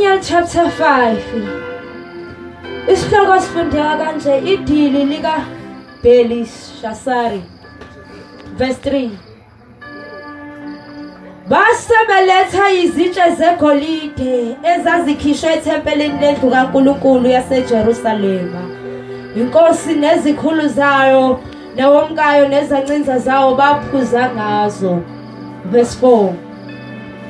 Daniel chapter 5. Isihloko sifundeka kanje idili lika Belishasari. Verse 3. Base beletha izitshe zegolide ezazikhishwe ethempelini lendlu kaNkulunkulu yaseJerusalema. Inkosi nezikhulu zayo nawomkayo nezancinza zawo baphuza ngazo. Verse 4.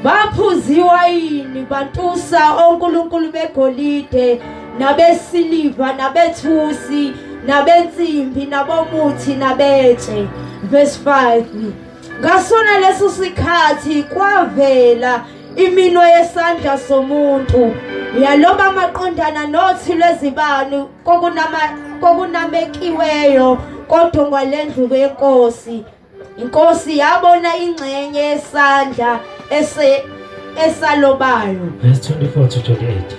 Baphuziwa yini bantusa onkulunkulu begolide nabesiliva nabethusi nabensimbi nabomuthi nabetshe. Verse 5. Ngasona leso sikhathi kwavela imino yesandla somuntu yaloba amaqondana nothi lwezibani kokunamekiweyo kodwa lendlu yenkosi. Inkosi yabona ingcenye yesandla esalobayo. Verse 24 to 28.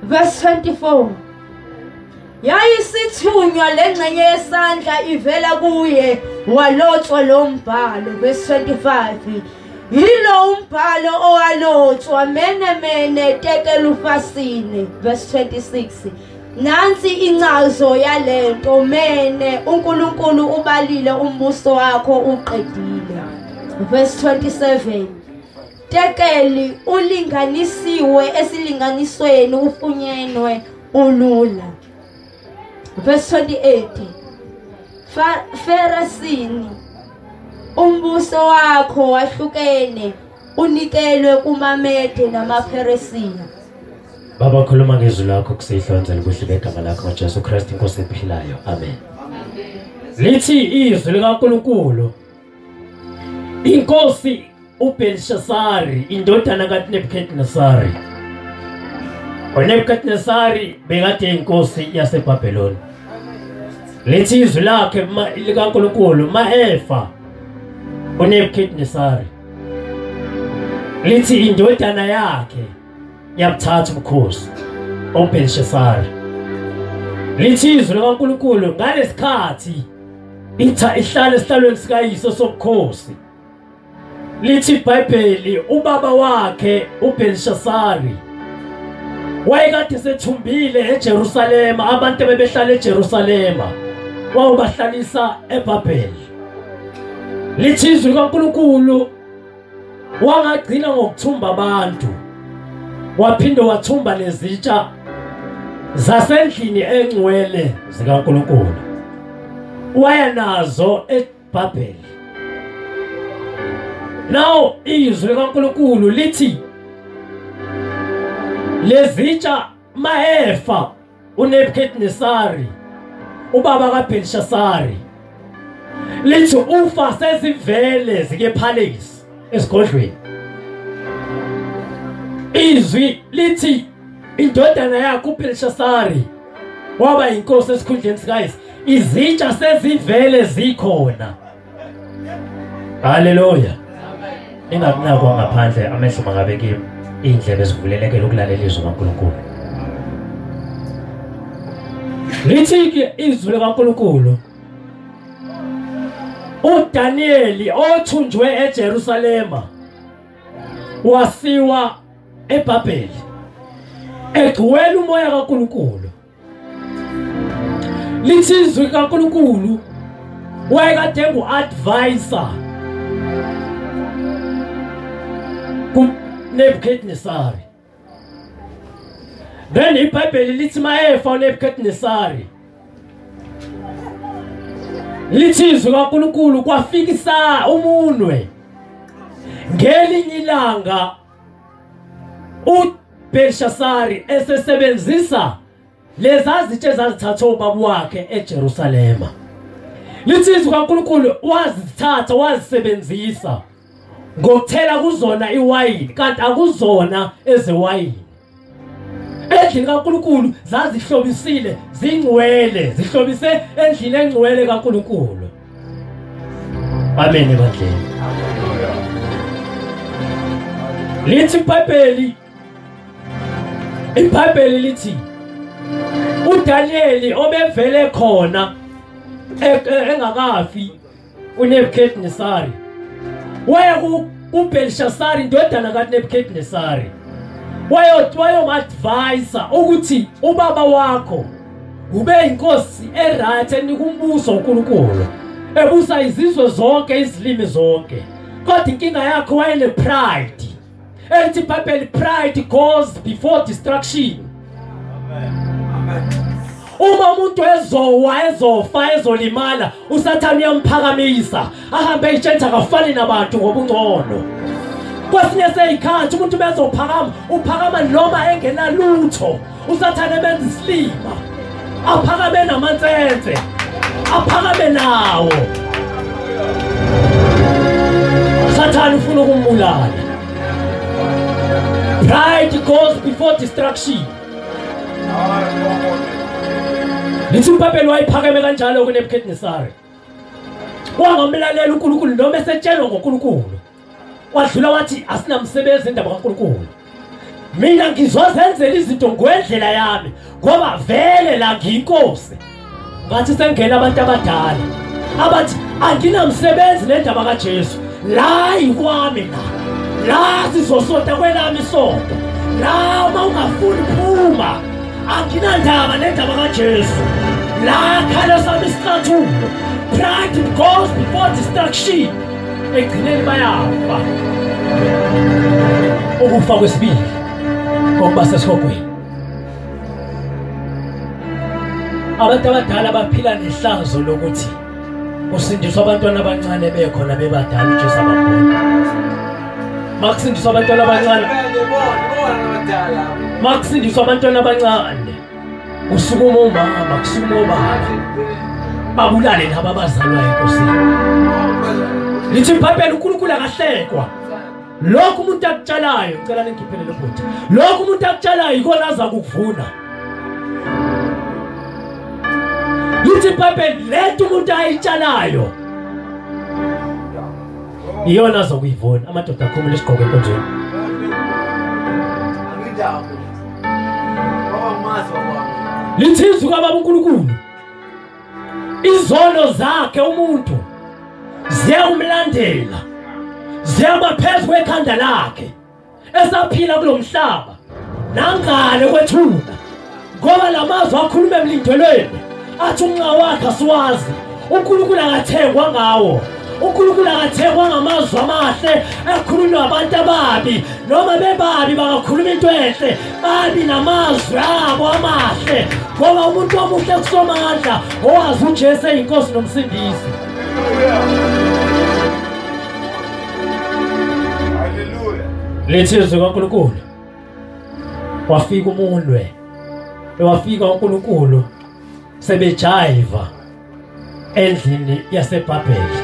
Verse 24. Yayisithunywa lengcenye yesandla ivela kuye walotshwa lo mbhalo. Verse 25. Yilo umbhalo owalotshwa mene tekelufasini. Verse 26. Nansi incazo yalento mene uNkulunkulu ubalile umbuso wakho uqedile. Verse 27. Tekeli ulinganisiwe esilinganisweni ufunyenwe ulula. Verse 28. Ferasini umbuso wakho wahlukene unikelwe kumaMede namaPheresiya. Baba khuluma ngezwi lakho kusihlonzela kuhle begama lakho ngoJesu Kristu inkosi ephilayo. Amen. Lithi izwi likaNkulunkulu. Inkosi uBelishasari indodana kaNebukadnesari. uNebukadnesari bekade inkosi yaseBhabheloni. Lithi izwi lakhe likaNkulunkulu maefa uNebukadnesari. Lithi indodana yakhe yabuthatha ubukhosi uBelishasari. Lithi izwi likaNkulunkulu ngalesikhathi ihlala esihlalweni sikaYise sobukhosi. Lithi iBhayibheli ubaba wakhe uBelishasari wayekade sethumbile eJerusalema, abantu bebehlala eJerusalema wawubahlalisa eBhabheli. Lithi izwi likaNkulunkulu wangagcina ngokuthumba abantu, waphinde wathumba lezitsha zasendlini engcwele zikaNkulunkulu waya nazo eBhabheli. Now izwi likaNkulunkulu lithi lezitsha maefa uNebukadnesari ubaba kaBelishasari, lithi ufa sezivele zike palace esigodlweni. Izwi lithi indodana yakhe uBelishasari waba inkosi esikhundleni sikaYise, izitsha sezivele zikhona. Haleluya. Ingakunakwa ngaphandle amehlo mangabe kimi indlebe zivulelekele ukulalela izwi likaNkulunkulu. Lithi ke izwi likaNkulunkulu uDanieli othunjwe eJerusalema wasiwa eBhabheli egcwele umoya kaNkulunkulu. Lithi izwi likaNkulunkulu wayekade ngu-advisor kuNebukadnesari. Then iBhayibheli lithi maefa uNebukadnesari, lithi izwi likaNkulunkulu kwafikisa umunwe ngelinye ilanga uBelishasari esesebenzisa lezazitshe ezazithathwa ubaba wakhe eJerusalema. Lithi izwi likaNkulunkulu wazithatha wazisebenzisa ngokuthela kuzona iwayini kanti akuzona ezewayini. Endlini kaNkulunkulu zazihlobisile zingcwele, zihlobise endlini engcwele kaNkulunkulu. Amen ebandleni. Lithi iBhayibheli lithi uDanieli obevele khona engakafi uNebukadnesari waya uBelshazar indodana kaNebukadnezar wayomadvisa ukuthi ubaba wakho ube inkosi eright enika umbuso uNkulunkulu ebusa izizwe zonke izilimi zonke kodwa inkinga yakho wayene pride ethi iBhayibheli pride goes before destruction. Uma umuntu ezofa ezolimala uSathane uyamphakamisa ahambe etshentha akafani nabantu ngobungcono. Kwesinye seyikhathi umuntu bezophakama uphakama noma engenalutho uSathane emenza isilima aphakame namansense aphakame nawo. Sathane ufuna ukumbulala. Pride goes before destruction. Lithi uBhayibheli wayiphakeme kanjalo kuNebukadnezar. Wangamlalela uNkulunkulu noma esetshelwa ngoNkulunkulu. Wadlula wathi asinamsebenzi indaba kaNkulunkulu. Mina ngizozenzela izinto ngokwendlela yami ngoba vele la ngiyinkosi. Ngathi sengena abantu abadala abathi anginamsebenzi nendaba kaJesu. La ikwami la sizosonta kwelami isonto. La uma ungafuni phuma anginandaba nendaba kaJesu. La khala sami isicathulo. Pride goes before destruction. Ekugcineni bayafa. Ukufa kwesibili ngoba sesihogweni. Abantu abadala baphila nehlazo lokuthi usindiswa abantwana abancane bekhona bebadala uJesu ababona. Makusindiswa abantwana abancane. Makusindiswa abantwana abancane. Usukuma umama, kusukuma ubaba. Babulale laba abazalwa enkosini. Lithi iBhayibheli uNkulunkulu akahlekwa. Lokhu umuntu akutshalayo, ngicela ningiphelele futhi. Lokhu umuntu akutshalayo ikona aza kukuvuna. Lithi iBhayibheli lethu umuntu ayitshalayo iyona azokuyivuna. Amadoda akhumule isigqoko enkonzweni. Lithi izwi kaBaba uNkulunkulu izono zakhe umuntu ziyamlandela ziyaba phezu kwekhanda lakhe esaphila kulomhlaba nangale kwethuna ngoba lamazwi akhuluma emlindelweni athi unqa wakhe asiwazi. uNkulunkulu akathengwa ngawo. uNkulunkulu akathengwa ngamazwi amahle ekhulunywa abantu ababi noma bebabi bangakhuluma into enhle babi namazwi abo amahle ngoba umuntu omuhle kusomandla owazi uJesu eyinkosi nomsindisi. Hallelujah. Lethizwe kaNkulunkulu wafika umunwe wafika uNkulunkulu sebejayiva endlini yaseBhabheli.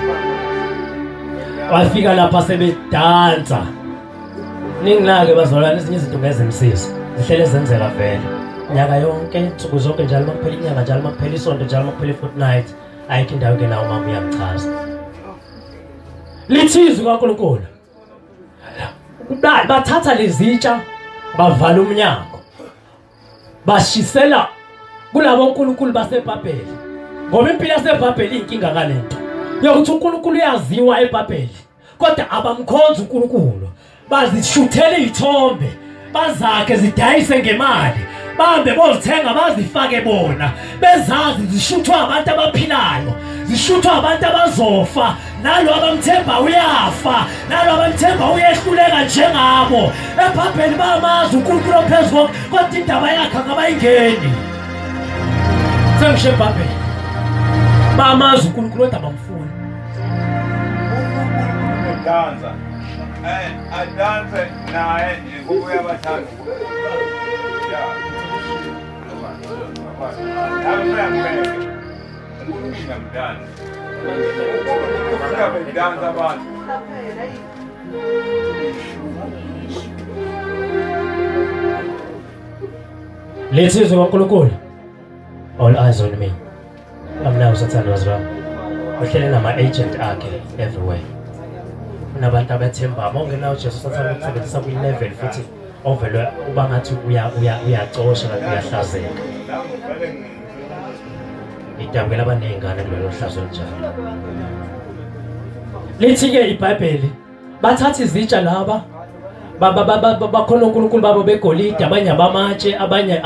Wafika lapha sebedansa. Ninginake bazalwane ezinye izinto ngezemsiza zihlele zenzeka vele nyaka yonke insuku zonke njalo makuphela inyanga njalo makuphela isonto njalo makuphela ifortnight ayikho indawo ke nawo mama uyamchaza. Lithizwe kaNkulunkulu bathatha lezitsha bavala umnyango bashisela kulabo uNkulunkulu baseBhabheli ngoba impilo yaseBhabheli inkinga kalento yokuthi uNkulunkulu uyaziwa eBhabheli kodwa abamkhonza uNkulunkulu bazishuthele izithombe bazakhe zidayise ngemali bahambe bozithenga bazifake bona bezazi zishuthwa abantu abaphilayo zishuthwa abantu abazofa nalo abamthemba uyafa nalo abamthemba uyehluleka njengabo. eBhabheli bamazi uNkulunkulu ophezulu kodwa indaba yakhe akabayingeni. Sengisho eBhabheli bamazi uNkulunkulu kodwa bamfuna. uNkulunkulu udansa adanse naye ngoba uyabathanda. Lethizwe kaNkulunkulu. All eyes on me. I'm now Sathane was wrong. Uhlele nama-agent akhe everywhere. Unabantu abathemba bonke uJesu Sathane ukusebenzisa kwi-level futhi ovele uba ngathi uyacosha kanti uyahlazeka. Idabukela abaney'ngane kulelo hlazo elinjalo. Lithi-ke iBhayibheli bathatha izitsha laba bakhona uNkulunkulu babo begolide, abanye abamatshe, abanye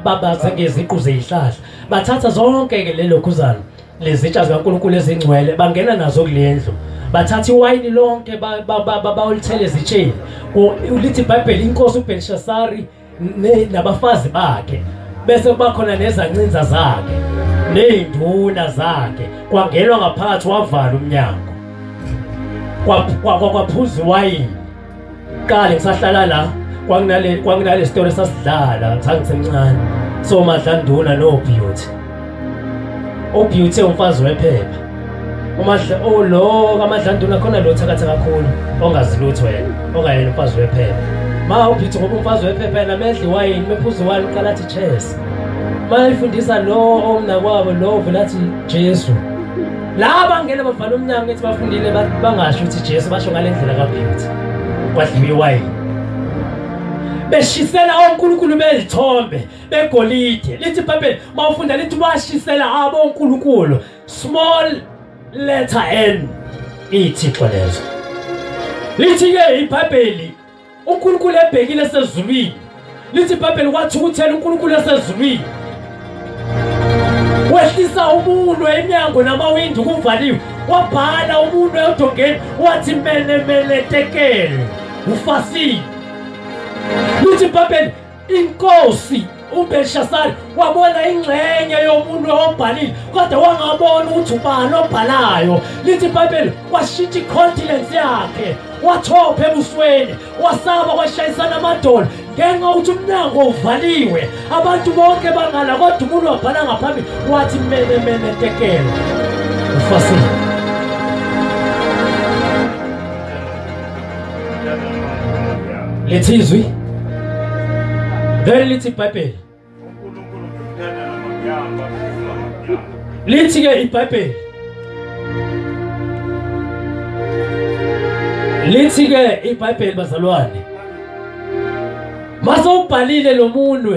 babaze ngeziqu zezihlahla. Bathatha zonke ke lelokhuzana lezitsha zikaNkulunkulu ezingcwele bangena nazo kulendlu. Bathatha iwayini lonke bawulithele ezitsheni. Ulithi iBhayibheli inkosi uBelshasari nabafazi bakhe, bese kuba khona nezancinza zakhe nezinduna zakhe. Kwangelwa ngaphakathi wavala umnyango, kwaphuza iwayini. Qale ngisahlala la kwakunale story sasidlala ngithanga ngisemncane, so Madlanduna noBeauty. uBeauty umfazi wephepha. Lo kaMadlanduna khona lo thakatha kakhulu ongazilutho wena, ongayena umfazi wephepha. uBeauty ngoba umfazi wephepha yena medli wayini, mephuza iwayini uqala athi chess. Ifundisa lo omna kwabo lo velathi Jesu. Laba ngene bavala umnyango ethi bafundile bangasho ukuthi Jesu, basho ngale ndlela kaBeauty. Kwadliwa iwayini. Beshisela onkulunkulu bezithombe begolide. Lithi iBhayibheli mawufunda lithi bashisela abonkulunkulu, small letter n ithixo lezo. Lithi ke iBhayibheli uNkulunkulu ebhekile esezulwini. Lithi iBhayibheli wathi ukuthela uNkulunkulu esezulwini wehlisa umuntu eminyango namawindi kuvaliwe, wabhala umuntu edongeni wathi mele tekele ufasile. Lithi iBhayibheli inkosi uBelshasari wabona ingxenye yomuntu obhalile kodwa wangabona ukuthi ubani obhalayo. Lithi iBhayibheli washintsha icontinence yakhe, wathopha ebusweni, wasaba kwashayisana amadolo ngenxa ukuthi umnyango uvaliwe, abantu bonke bangala kodwa umuntu wabhala ngaphambili wathi mele tekele ufasile. Lithi izwi lithi iBhayibheli, lithi ke iBhayibheli, lithi ke iBhayibheli bazalwane, mase ubhalile lo muntu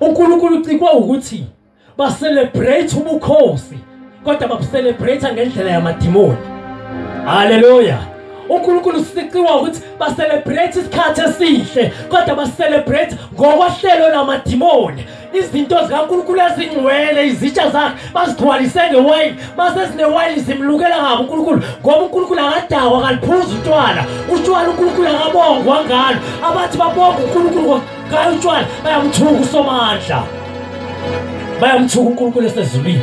uNkulunkulu ucikwa ukuthi ba celebrate ubukhosi kodwa babcelebrate ngendlela yamadimoni. Haleluya. uNkulunkulu sicikwa ukuthi ba celebrate isikhathi esihle kodwa ba celebrate ngokwahlelo lamadimoni. Izinto zikaNkulunkulu ezingcwele, izitsha zakhe bazigcwalise ngewayini, mase sinewayini simlukela ngabo uNkulunkulu ngoba uNkulunkulu akadakwa kaliphuza utshwala. Utshwala uNkulunkulu akabongwa ngalo. Abathi babonga uNkulunkulu ngayo utshwala bayamthuka uSomandla, bayamthuka uNkulunkulu esezulwini.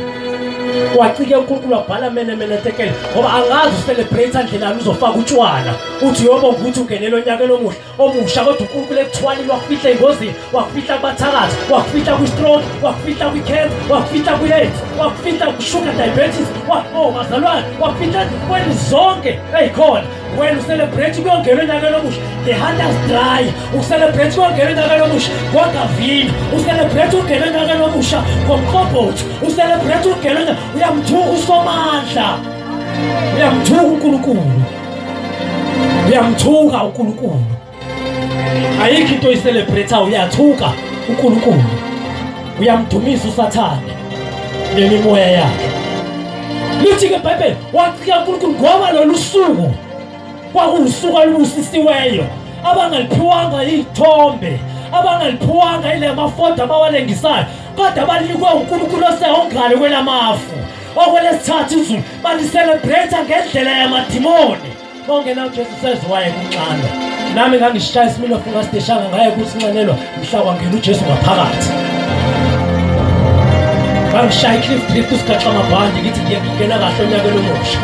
Wacike uNkulunkulu wabhala mele tekele ngoba angazi ucelebrate andlela uzofaka utshwala uthi yobo ukuthi ungenele onyaka omusha kodwa uNkulunkulu ekuthwalile wakufihla engozini, wakufihla kubathakathi, wakufihla kwi-stroke, wakufihla kwi-cancer, wakufihla kwi-AIDS, wakufihla ku-sugar diabetes, bazalwane, wakufihla ezifweni zonke eyikhona. Wena ucelebrate ukuyongena onyakeni omusha the heart is dry, ucelebrate ukuyongena onyakeni omusha ngokavini, ucelebrate ukungena onyakeni omusha ngomqombothi, ucelebrate ukungena uyamthuka uSomandla, uyamthuka uNkulunkulu, uyamthuka uNkulunkulu. Ayikho into oyicelebrate uyathuka uNkulunkulu, uyamdumisa uSathane nemimoya yakhe. Lithi ke iBhayibheli wacika uNkulunkulu ngoba lolu suku kwakusuku olubusisiweyo, abangaliphiwanga izithombe, abangaliphiwanga ile mafoto abawalengisayo kodwa balikwe uNkulunkulu osehongane kwelamafu. Okwelesithathu izulu balicelebrate ngendlela yamadimoni. Bongena uJesu seziwaye kunxana. Nami ngangishaya isimilo funga sideshanga ngaye ukuthi nxanelwa mhla kwangena uJesu ngaphakathi. Ngangishaya iCliff usigaxa amabhandi ngithi ngiyengena kahle onyakeni omusha.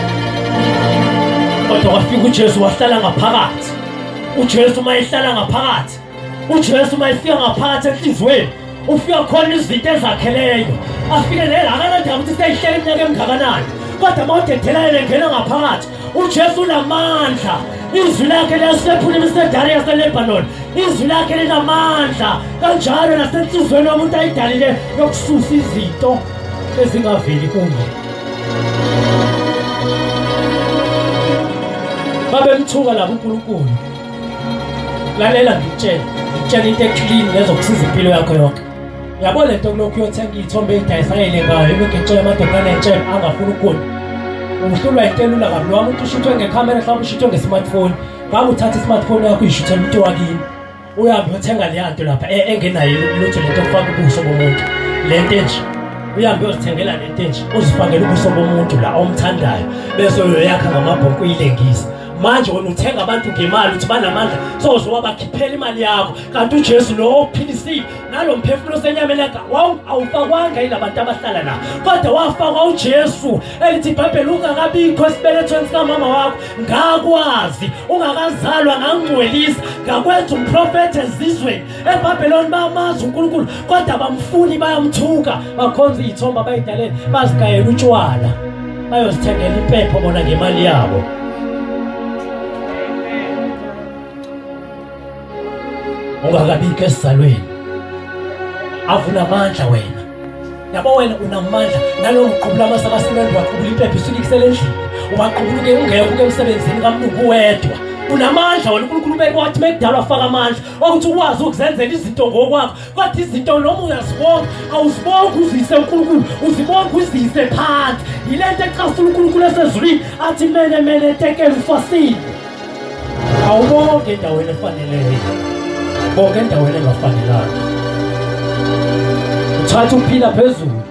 Kodwa kwafika uJesu wahlala ngaphakathi. uJesu mayehlala ngaphakathi, uJesu mayefika ngaphakathi enhlizweni, ufika khona izinto ezakheleyo. Afike lela akanandaba ukuthi seyihlele iminyaka emngakanani kodwa mawudedela ngena ngaphakathi uJesu unamandla. Izwi lakhe liyasephula imisedari yaseLebanon, izwi lakhe linamandla kanjalo nasenhlizweni yomuntu ayidalile yokususa izinto ezingaveli kuye. Babemthuka labo uNkulunkulu. Lalela ngitshela into eclean nezokusiza impilo yakho yonke. Yabona lento kulokhu uyothenga izithombe ezidayisayo ngayo ebeketshela amadodana entshela angafuni ukuna. uhlulwa itelula kabi lo umuntu ushuthwe ngecamera mhlawumbe ushuthwe ngesmartphone ngabe uthatha ismartphone yakho uyishuthela umuntu wakini uyabe uthenga le yanto lapha engenayo lutho lento okufaka ubuso bomuntu lento nje uyabe uzithengela lento nje uzifakela ubuso bomuntu la omthandayo bese uyoyakha ngamabhonko uyilengisa manje wena uthenga abantu ngemali uthi banamandla sozowabakhiphela imali yakho kanti uJesu lo ophilisile nalo mphefumulo senyameni yakhe awufakwanga yilabantu abahlala la kodwa wafakwa uJesu elithi iBhayibheli ungakabikho esibelethweni sikamama wakho ngakwazi ungakazalwa ngangcwelisa ngakwenza umprofeti ezizweni eBhabheloni bamazi uNkulunkulu kodwa bamfuni bayamthuka bakhonza izithombe abayidalele bazigayela utshwala bayozithengela impepho bona ngemali yabo ungakabikho esizalweni avuna amandla wena yabo wena unamandla nalo uqhubula amasabasebenzi waqhubula impepho isukikusele endlini ubaqhubuluke ungeke emsebenzini kaMlungu wedwa unamandla wena uNkulunkulu bekwathi mekudalwa afaka amandla ukuthi ukwazi ukuzenzela izinto ngokwakho kodwa izinto noma uyazibonga awuzibonga uzise uNkulunkulu uzibonga uzise phansi yilento echasula uNkulunkulu esezulwini athi mene tekela ufasile awubonge endaweni efaneleyo bonke endaweni engafanelanga uthatha uphila phezulu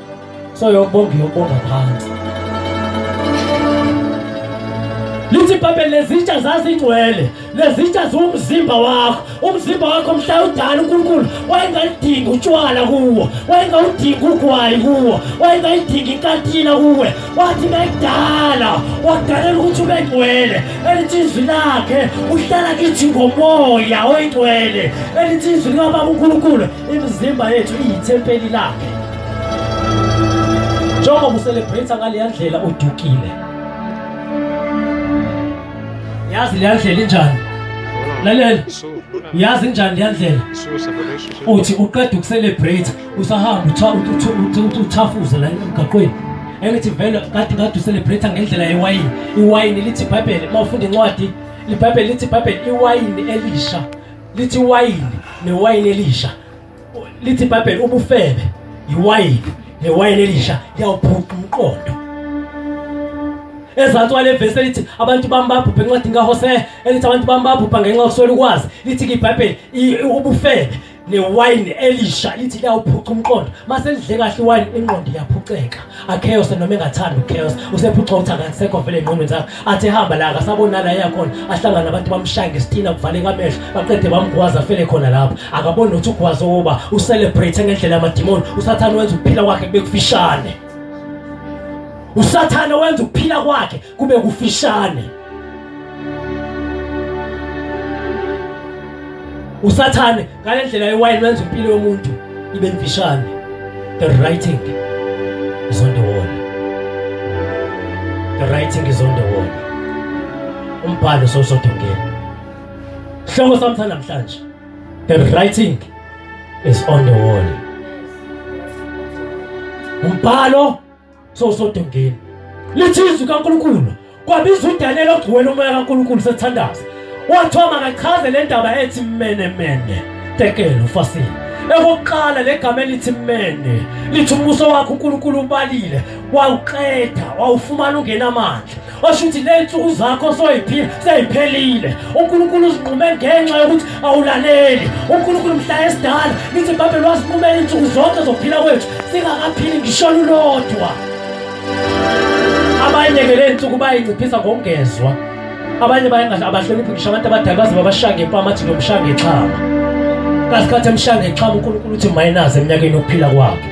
so yokubonga phansi lithi iBhayibheli lezitsha zazingcwele lezitsha zomzimba wakho mhla udala uNkulunkulu wayengalidingi utshwala kuwo wayengawudingi ugwayi kuwo wayengayidingi inkantina kuwe wathi bekudala wadalela ukuthi ube ngcwele elithi izwi lakhe uhlala kithi ngomoya oyingcwele elithi izwi likababa uNkulunkulu imizimba yethu iyithempeli lakhe njengoba uselebrate ngale ndlela udukile yazi le ndlela injani lalela yazi njani le ndlela uthi uqeda ukucelebrate usahamba uthafuza la emgaqweni engithi vele kade ucelebrate ngendlela yewayini iwayini lithi iBhayibheli mawufunda incwadi iBhayibheli lithi iBhayibheli iwayini elisha lithi wayini newayini elisha lithi iBhayibheli ubufebe iwayini newayini elisha yawuphuqa umqondo ezansi wale verse lithi abantu bambabhubha encwadi kaHosea elithi abantu bambabhubha ngenxa yokuswela ukwazi lithi iBhayibheli ubufebe newayini elisha lithi liyawuphuca umqondo mase lidle kahle iwayini ingqondo iyaphuceka achaos noma engathanda uchaos usephuca ukuthi akasekho vele engqondweni zakhe athi hamba la akasabona la yakhona ahlangana nabantu bamshaya ngesithina kuvaleka amehlo baqede bamgwaza fele khona lapho akaboni ukuthi ugwaza oba ucelebrate ngendlela yamadimoni usathana wenza ukuphila kwakhe kube kufishane usathana wenza ukuphila kwakhe kube kufishane usathane ngale ndlela yewayini wenza impilo yomuntu ibe mfishane the writing is on the wall the writing is on the wall umbhalo sosodongela hloko samthana namhlanje the writing is on the wall umbhalo sosodongela lithi izwi kaNkulunkulu kwabiza uDaniel ogcwele umoya kaNkulunkulu sethandaza wathoma ngachaze le ndaba ethi mene tekela ufasile ekokuqala legama elithi mene lithi umbuso wakho uNkulunkulu ubalile wawuqeda wawufumana ungenamandla osho ukuthi le insuku zakho soyiphila seyiphelile uNkulunkulu uzinqume ngenxa yokuthi awulaleli uNkulunkulu mhla esidala lithi iBhayibheli wasinqumela insuku zonke zokuphila kwethu singakaphili ngisho lodwa abanye ke le insuku bayinciphisa ngongezwa abanye bayengahle abahloniphi ngisho abantu abadala baze babashaya ngempama athi nomshaya ngexhama kasikhathi emshaya ngexhama uNkulunkulu uthi mayinaze eminyakeni yokuphila kwakhe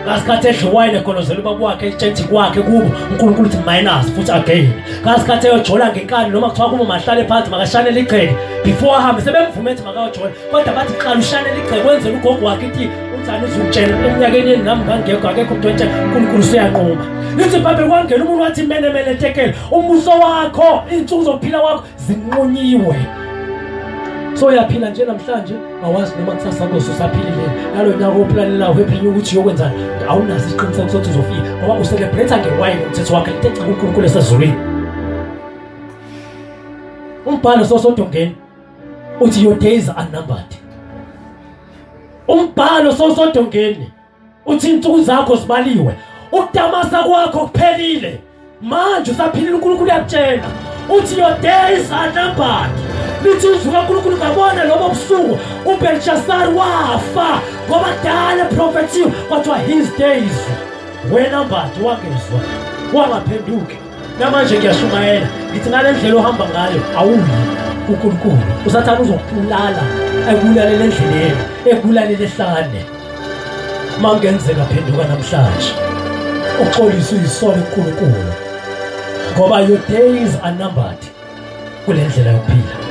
kasikhathi edliwayini ekhonozela ubaba wakhe etshenti kwakhe kubo uNkulunkulu uthi mayinaze futhi again kasikhathi eyojola ngenkani noma kuthiwa kubo mahlale phansi makashanele igceke before ahambe sebemvume ethi makayojola kodwa bathi qala ushanele igceke wenzela ugogo wakhe ithi uthani uzutshela eminyakeni nami ngangekho akekho umuntu ontshela uNkulunkulu useyanqoba lithi iBhayibheli kwangena umuntu wathi mene tekela umbuso wakho insuku zokuphila kwakho zinqunyiwe so yaphila nje namhlanje awazi noma kusasa kwethu usaphilile nalo nyaka oplanela uphephinye ukuthi yokwenzana awunazo isiqiniseko sokuthi uzofika ngoba ucelebrate ngewayini umthetho wakhe lithi uNkulunkulu esezulwini umbhalo sosodongeni uthi your days are numbered umbhalo sosodongeni uthi insuku zakho zibaliwe ukudamasa kwakho kuphelile manje usaphilile uNkulunkulu yakutshela uthi your days are numbered. Lithi uzuka uNkulunkulu ngabona lobo busuku uBelshazar wafa ngoba dala prophecy kwathiwa his days were numbered. Wangezwa wangaphenduki. Namanje ngiyashumayela ngithi ngale ndlela ohamba ngayo awuyi uNkulunkulu usathana uzokubulala ekulalele endleleni ekulalele ehlane. Mangenzeka phenduka namhlanje uxolisa isolo uNkulunkulu ngoba your days are numbered kule ndlela yokuphila.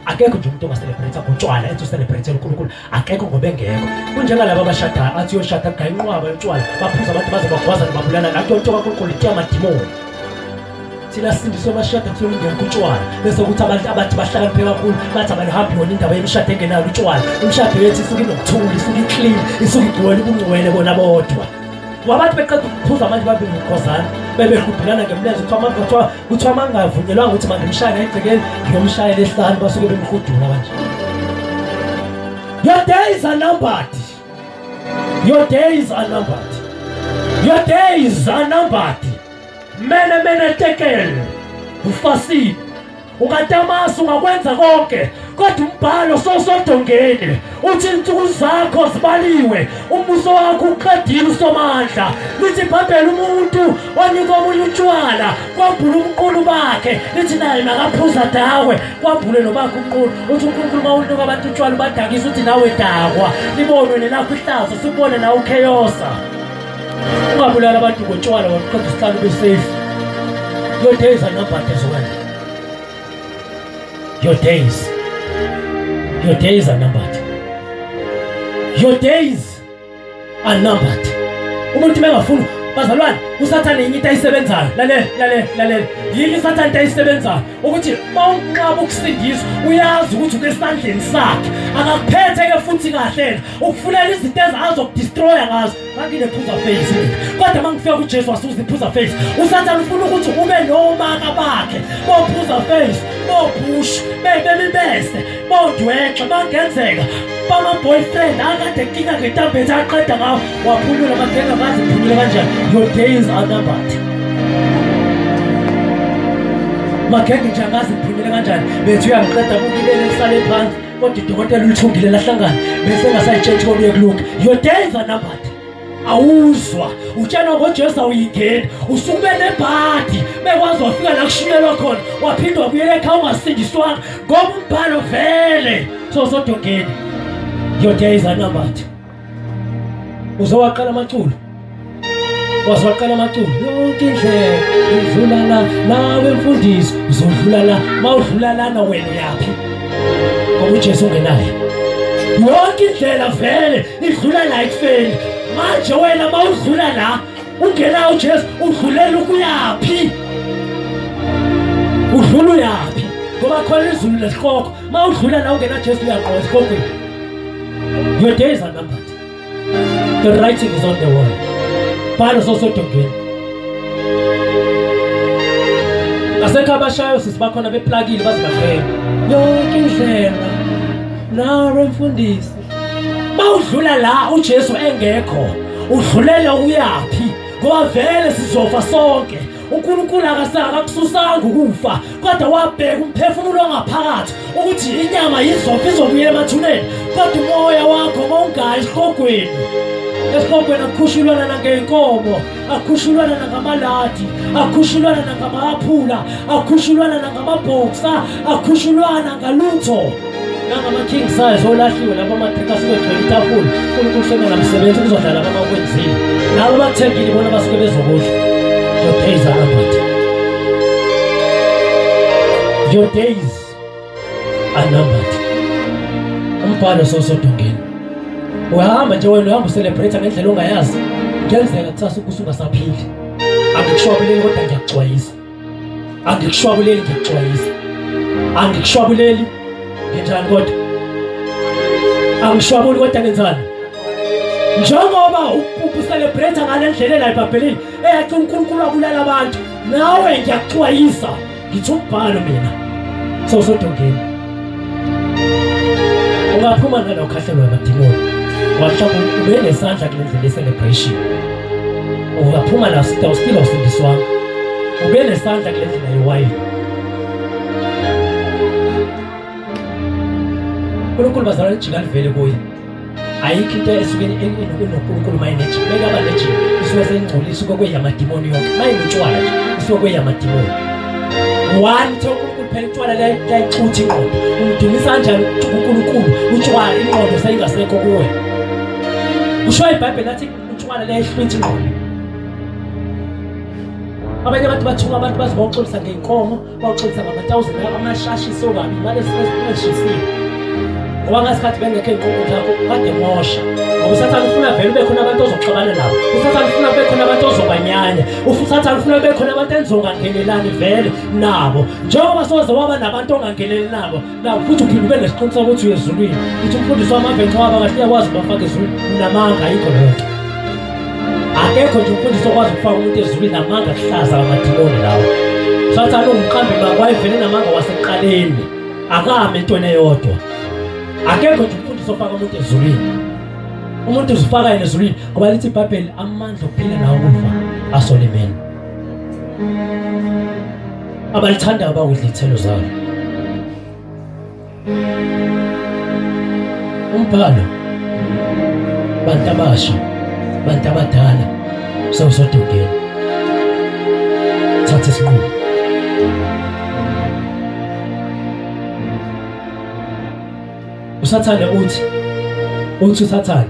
Akekho nje umuntu ongaselebrate ngotshwala ethi uselebrate uNkulunkulu akekho ngoba engekho kunjengalabo abashada athi yoshada gayinqwaba yotshwala baphuza abantu baze bagwaza nababulala nathi yonke uNkulunkulu ithi amadimoni thina sindiswe bashada kuthole ingekho utshwala bese ukuthi abantu abathi bahlakaniphe kakhulu bathi abalihambi wona indaba yemishado engenayo utshwala. Imishado yethu isuke inokuthula isuke iclean isuke igcwele ubungcwele bona bodwa. Wabathi beqeda ukuphuza manje babe ngokhosana bebehubhulana ngemlenze kuthiwa mangavunyelwanga ukuthi manje umshayele egcekeni ngiyomshayela ehlane basuke bemhudula kanje. Your days are numbered. Your days are numbered. Your days are numbered. Mene tekel ufasini ungatamasa ungakwenza konke kodwa umbhalo sosodongeni uthi insuku zakho zibaliwe umbuso wakho uqedile usomandla. Lithi iBhayibheli umuntu onika omunye utshwala kwambula umqulu bakhe lithi naye nakaphuza dawe kwambule nobakho umqulu. Uthi uNkulunkulu mawunika abantu utshwala ubadakisa uthi nawe dakwa libonwe nelakho ihlazo sibone nawe ukheyosa. Ungabulala abantu ngotshwala waqeda isihlalo besafe. Your days are numbered as well. Your days are numbered. Your days are numbered. Umuntu mengafuna bazalwane usathane yini into ayisebenzayo lalela yini usathane into ayisebenzayo ukuthi mawunqaba ukusindiswa uyazi ukuthi unesandleni sakhe akakuphethe ke futhi kahle ukufunela izinto ezazokudestroya ngazo ngakile phuza face kodwa mangifika kuJesu wasuza iphuza face usathane ufuna ukuthi ube nomaka bakhe bophuza face bopush bebebese bondwexa bangenzeka bama boyfriend akade inkinga ngetambethe aqeda ngawo waphulula amathenga ngazi iphulule kanjani. Your days are numbered. Makenge nje angazi iphulule kanjani bethu uyangiqeda ukubele lisale phansi kodwa idokotela ulithungile lahlangana bese ngasayitshentshi kobuye kulunga. Your days are numbered. Awuzwa utshana ngoJesu awuyingeni usukube nebhadi bekwazi wafika la kushiyelwa khona waphinda wabuyela ekhaya ungasindiswanga ngoba umbhalo vele sosodongeni. Your days are numbered. Uzowaqala amaculo wazwaqala amaculo yonke indlela udlula la nawe mfundisi uzodlula la mawudlula lana wena yaphi ngoba uJesu ungenaye. Yonke indlela vele idlula la ekufeni manje wena mawudlula la ungena uJesu udlulela ukuyaphi udlula uyaphi ngoba khona izulu lesihloko mawudlula la ungena Jesu uyaqoqa isikhokweni. Your days are numbered. The writing is on the wall. Bhalo sosodongeni. Asekhabashayo sisibakhona beplugile bazibaqhela. Yonke indlela nawe mfundisi. Mawudlula la uJesu engekho udlulela uyaphi ngoba vele sizofa sonke. uNkulunkulu akakususanga ukufa kodwa wabheka umphefumulo ongaphakathi ukuthi inyama yizofa izobuyela emathuneni kodwa umoya wakho mawungayi esihlokweni akukhushulwana nangeyinkomo akukhushulwana nangamaladi akukhushulwana nangamaphula akukhushulwana nangamabhoxa akukhushulwana ngalutho nangama king size olahliwe lapha amatrika asuke egcwele itafula uNkulunkulu sengela msebenzi kuzodlala bamakwenzile labo bathengile bona basuke bezokudla. Your days are numbered. Your days are numbered. Umbhalo sosodongeni. Uyahamba nje wena uhamba celebrate ngendlela ongayazi. Ngiyenzeka kusasa usungasaphili. Angikushwabuleli kodwa ngiyakuxwayisa. Angikushwabuleli ngiyakuxwayisa. Angikushwabuleli ngenjani kodwa. Angishwabuli kodwa ngenzani. Njengoba ucelebrate ngale ndlela la eBhayibhelini eyathi uNkulunkulu abulala abantu nawe ngiyakuxwayisa ngithi umbhalo mina sosodongeni ungaphuma nalo khahlelwa amadimoni wahlala ube nesandla kule ndlela celebration uyaphuma la still usindiswanga ube nesandla kule ndlela yewayini uNkulunkulu bazalwa ejika livele kuye ayikho into esukeni enoNkulunkulu mayineji beka abaneji isuke sengcolisa isuke kweyamadimoni yonke mayinutshwala nje isuke kweyamadimoni one to uNkulunkulu phela utshwala layichuthi ingqondo umdumisa kanjani uNkulunkulu utshwala ingqondo sayingasekho kuwe usho iBhayibheli lathi utshwala layihlwitha ingqondo abanye abantu bathunga abantu baziboxolisa ngeenkomo baxolisa ngama-1000 amashashi sokabi imali esishisiwe ngoba ngasikhathi bengekho inkonzo zakho kade mosha ngoba usathana ufuna vele ube khona abantu ozoxabana nabo usathana ufuna ube khona abantu ozobanyanya usathana ufuna ube khona abantu enzongangenelani vele nabo njengoba soze waba nabantu ongangenelani nabo futhi uphinde ube nesiqiniseko ukuthi uyezulwini uthi umfundisi wamavenqa waba kahle uyakwazi ukubafaka ezulwini unamanga ayikho leyo nto akekho nje umfundisi okwazi ukufaka umuntu ezulwini namanga kuhlaza amadimoni lawo usathana ungumqambi makwayivele namanga wasekuqaleni akame entweni eyodwa akekho nje umfundisi ofaka umuntu ezulwini umuntu uzifaka yena ezulwini ngoba lithi iBhayibheli amandla okuphila nawo ukufa asolimeni abalithanda abawudla izithelo zalo umbhalo bantu abasha bantu abadala sewusodukela thatha isinqumo usathane uthi usathane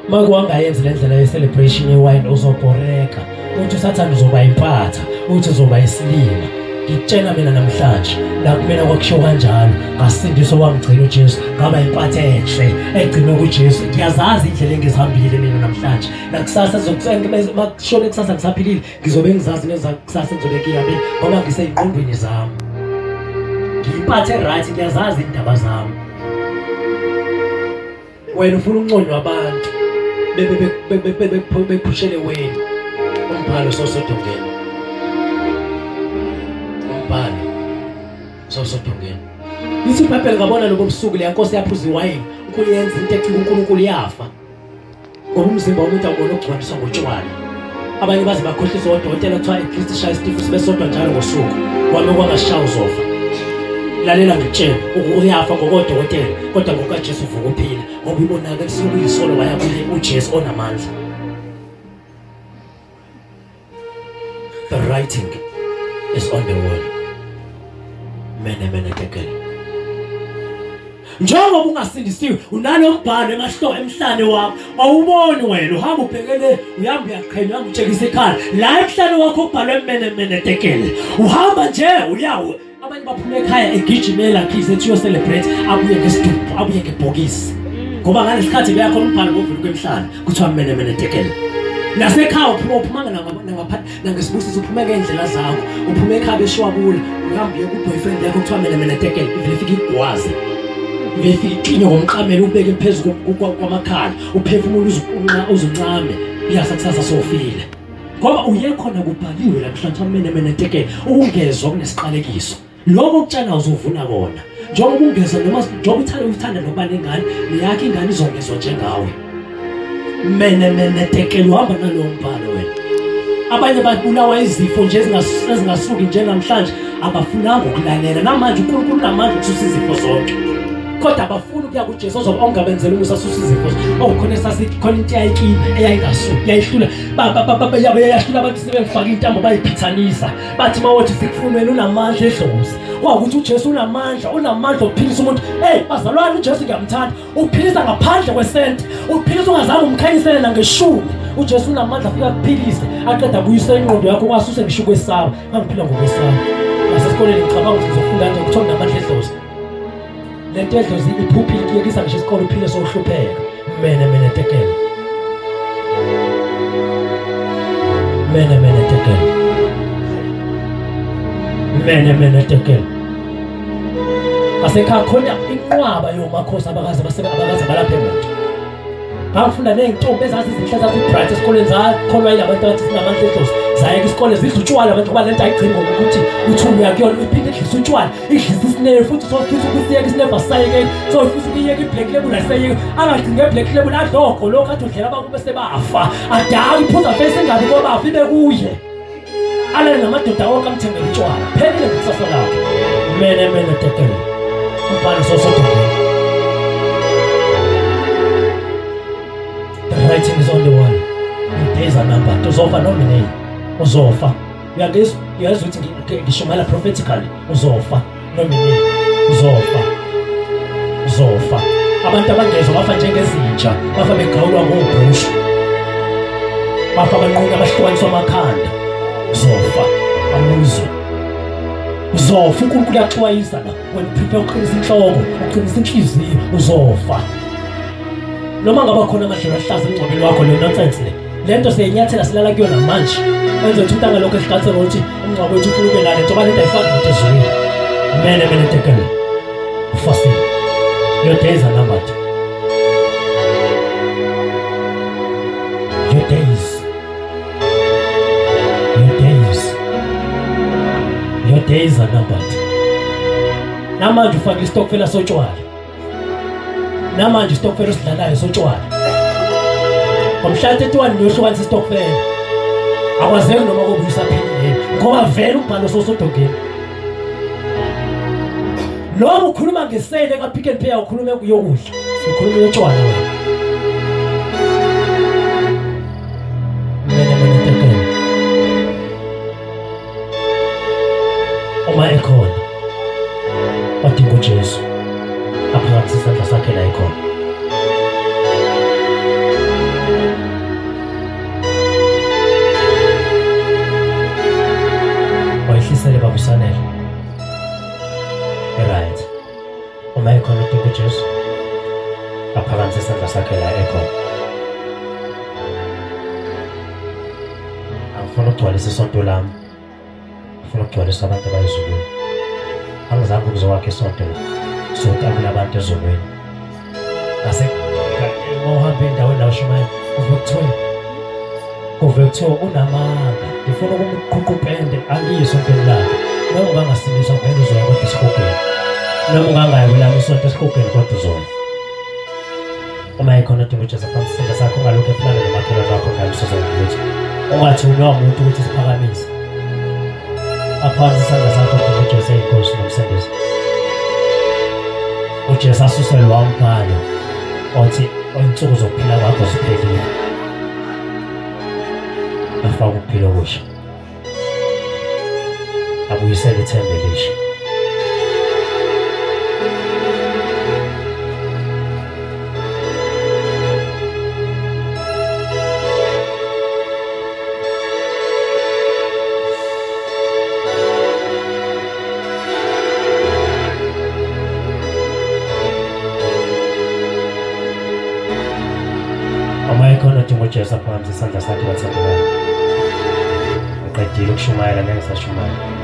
makuwangayenza le ndlela ye-celebration yewine uzobhoreka uthi usathane uzoba impatha uthi uzoba isilima ngitshela mina namhlanje nakumina kwakusho kanjalo ngasindiswa wangigcina uJesu ngaba impatha enhle egcina kuJesu ngiyazazi indlela engizihambile mina namhlanje nakusasa makushone kusasa ngisaphilile ngizobe ngizazi nezakusasa ngizobe ngiyami ngoba ngiseyinqondweni zami ngiyimpathe right ngiyazazi indaba zami wena ufuna unconywa abantu bephushele wena umbhalo sosodongela umbhalo sosodongela lithi iBhayibheli ngabona lobo busuku le nkosi yaphuza iwayini ukuyenza into ecika uNkulunkulu yafa ngoba umzimba womuntu awubona ukugcwaliswa ngotshwala abanye baze bakhohlisa odokotela kuthiwa iKristu shaya isitifu sibesodwa njalo ngosuku kwami kwangashaya uzofa lalela ngitshela uyafa ngokodokotela kodwa ngokaJesu uvuka uphila ngoba ibonakala isokuyisolo waya kule uJesu onamandla the writing is on the wall mene tekele njengoba ungasindisiwe unalo mbhalo emhlane wakho awuboni wena uhamba ubhekele uyamba uyaqhenya uyamtshekisa ekhaya la emhlane wakho ubhalwe mene tekele uhamba nje uyawo abanye baphuma ekhaya egijimela kize ethi yo celebrate abuye ngesidumbu abuye ngebhokisi ngoba ngalesikhathi beyakhona umbhalo ngomvulu kwemhlanje kuthiwa mene tekele nasekhaya uphuma nangesibusiso uphuma ngendlela zakho uphuma ekhaya beshwabula uhamba uye ku-boyfriend yakho kuthiwa mene tekele ivele fika igwazi ivele fika iqinyo ngomqamelo ubeke phezulu kwamakhala uphefumula uzuncame uyasakusasa sofile ngoba uye khona kubhaliwe namhlanje mene tekele ungezwa kunesiqalekiso lokho ukutshana uzovuna kona njengoba ungezwa noma njengoba uthanda noba nengane niyakho ingane izongezwa njengawe mene tekele uhamba nalowo mbhalo wena abanye babulawa izifo nje ezingasuki njengamhlanje abafunanga ukulalela namanje uNkulunkulu namandla ukususa izifo zonke kodwa abafuna ukuya kuJesu ozoba ongabenzela umusa susa izifo okukhona sasithi khona into eyayingasuki yayihlula yayahlula abantu sebefaka intambo bayiphithanisa bathi mawothi sikufuna wena unamandla edlozi kwakuthi uJesu unamandla okuphilisa umuntu bazalwane uJesu ngiyamthanda uphilisa ngaphandle kwesente uphilisa ungazange umkhanyisele ngeshumi uJesu unamandla afika kuphilise aqeda kuyisa ingqondo yakho kwasuse ngisho kwesaba ngiphila ngokwesaba nasesikoleni ngicabanga ukuthi ngizofunda nje ukuthola namandla edlozi lento edlozi iphuphile kuyekisa ngisho isikole uphile sohlupheka mene tekele mene tekele mene tekele asekhaya khona inqwaba yomakhosi abakazi balapha eMonti bafunda neentombi ezazi izinhla zathi bright esikoleni zakholwa yilabantu abathi sinamandla edlozi zayeka isikole zidla utshwala abantu kuba lento ayigcini ngokuthi uthunya kuyona iphinde idlisa utshwala idlisa isnefu futhi sofisa ukusiyeka isnefu asayeke sofisa ukuyeka iblack label asayeke angagcini ngeblack label adloko lokho athi udlela abantu bese bafa adala iphuza face engabi kobafa ibe kuye alale namadoda wonke amthengele utshwala phelile kusasa lakhe mene tekele umbani sosodwa. The writing is on the wall. The days are numbered. Uzofa noma nini. Uzofa. Uyazi ukuthi ngishumayela prophetically. Uzofa noma nini. Uzofa. Abantu abangezwa bafa njengezinja. Bafa begawulwa ngobhushu. Bafa banqunqa abahlukaniswa amakhanda. Uzofa. Amuzwe. Uzofa. uNkulunkulu uyaxwayisa la. When prepare uqinisa inhloko, uqinisa inhliziyo, uzofa. Noma ngaba khona amadlela ahlaza emngcwabeni wakho le nonsense le. Lento seyinyathela silala kuyona manje. Enze ukuthi untanga lokho esiqhathele ukuthi umngcwabo wethu ufuna ube nale nto balento ayifani nokuthi ezweni. Mene tekele. Ufasile. Your days are numbered. Your days are numbered. Namanje ufaka istokfela sotshwala. Namanje istokfela sidlalayo sotshwala. Ngomhla 31 niyohlukanisa istokfela. Akwazeki noma kubuyisa phelele ngoba vele umbhalo sosodongeni. Noma ukhuluma ngesele ka Pick n Pay ukhulume kuyokudla. Ukhuluma yotshwala wena. Mene tekele. Uma ekhona wadinga uJesu aphakathi isandla sakhe la ekhona. Wayehlisele babusanele. Right. Uma ekhona udinga uJesu aphakathi isandla sakhe la ekhona. Angifuna ukugcwalisa isonto lami. Ngifuna ukugcwalisa abantu abayizulwini. Angizange ukuzowakha isonto la. Sonke abantu ezulwini. Ase ngohambe endaweni la uShumayela kuve kuthiwa unamanga. Ngifuna ukumqhuqupende angiyisonto isontweni lakhe. Noma ungangasimisa vele uzoya kodwa esikogeni. Noma ungangayi kulami isonto esikogeni kodwa uzoya. Uma ekhona udinga uJesu phansi isandla sakho ungalokhu ephilana nomakhelwane wakho ngalisoza ukuthi ungathi unowa umuntu ukuthi siphakamise. Aphansi isandla sakho udinga uJesu eyinkosi nomsindisi. uJesu asuse lo mbhalo othi insuku zokuphila kwakho ziphelile. Afaka ukuphila okusha. Abuyisele ithemba elisha. Khona udinga uJesu aphansi isandla sakhe wathembeka. Uqedile ukushumayela ngeke sashumayela.